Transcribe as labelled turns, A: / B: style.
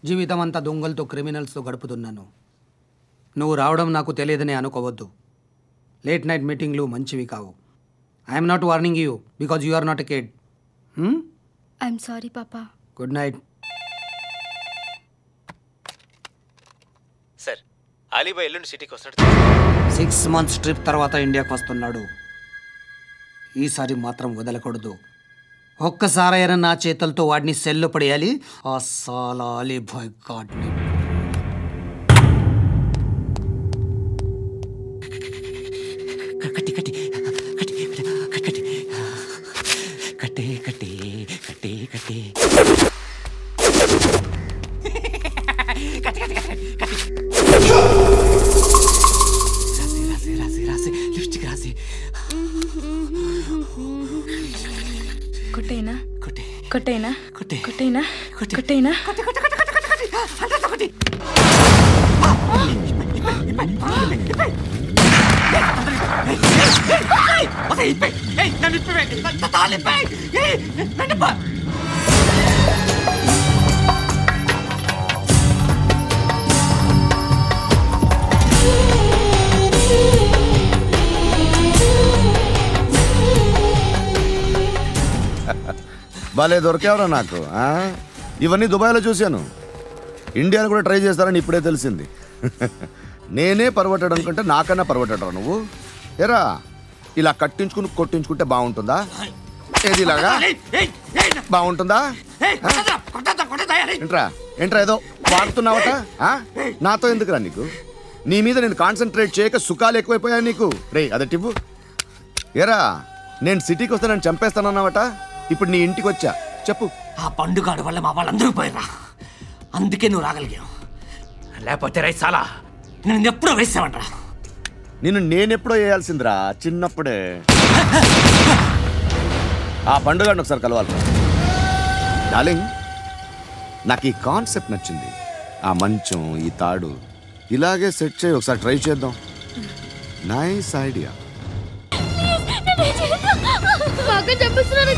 A: జీవితం అంతా దొంగలతో క్రిమినల్స్తో గడుపుతున్నాను. నువ్వు రావడం నాకు తెలియదని అనుకోవద్దు. లేట్ నైట్ మీటింగ్లు మంచివి కావు. I'm not warning you because you are not a kid.
B: I'm sorry పాపా.
A: Good night.
C: సార్, అలీబాయ్ ఎల్లుండి సిటీకి వస్తున్నాడు.
A: 6 months ట్రిప్ తర్వాత ఇండియాకి వస్తున్నాడు. ఈసారి మాత్రం వదలకూడదు. ఒక్కసారైనా నా చేతులతో వాడిని సెల్లు పడేయాలి. ఆ సాలా అలీబాయ్ గాడ్ని.
C: కట్టి కట్టి కట్టి కట్టి కట్టే కట్టే కట్టే కట్టే రాసి రాసి రాసి లిప్స్టిక్ రాసి
B: కొట్టేనా
C: కొట్టే
B: కొట్టేనా
C: కొట్టే
B: కొట్టేనా
C: కొట్టే
B: కొట్టేనా
C: కొట్టే కొట్టే కొట్టే కొట్టే కొట్టే
D: భలే దొరికేవరా నాకు. ఇవన్నీ దుబాయ్లో చూశాను. ఇండియాలో కూడా ట్రై చేస్తారని ఇప్పుడే తెలిసింది. నేనే పర్వటాడు అనుకుంటే నాకన్నా పర్వటాడరా నువ్వు. ఎరా ఇలా కట్టించుకుని కొట్టించుకుంటే బాగుంటుందా? ఏది ఇలాగా బాగుంటుందా? ఏంట్రా ఏంట్రా ఏదో వాడుతున్నావట? నాతో ఎందుకురా నీకు? నీ మీద నేను కాన్సన్ట్రేట్ చేయక సుఖాలు ఎక్కువైపోయా నీకు. రే అదటివ్వు. ఎరా నేను సిటీకి వస్తే నన్ను చంపేస్తానన్నావట. ఇప్పుడు నీ ఇంటికి వచ్చా. చెప్పు.
C: ఆ పండుగాడు వల్ల మా వాళ్ళందరూ పోయిరా. అందుకే నువ్వు రాగలిగావు. లేకపోతే రైసాలా నేను ఎప్పుడో వేసావంటరా.
D: నేనెప్పుడో వేయాల్సిందిరా చిన్నప్పుడే. ఆ పండుగను ఒకసారి కలవాలి డార్లింగ్. నాకు ఈ కాన్సెప్ట్ నచ్చింది. ఆ మంచం, ఈ తాడు ఇలాగే సెట్ చేయి. ఒకసారి ట్రై చేద్దాం. Nice idea.
B: బాగా చంపిస్తున్నారు.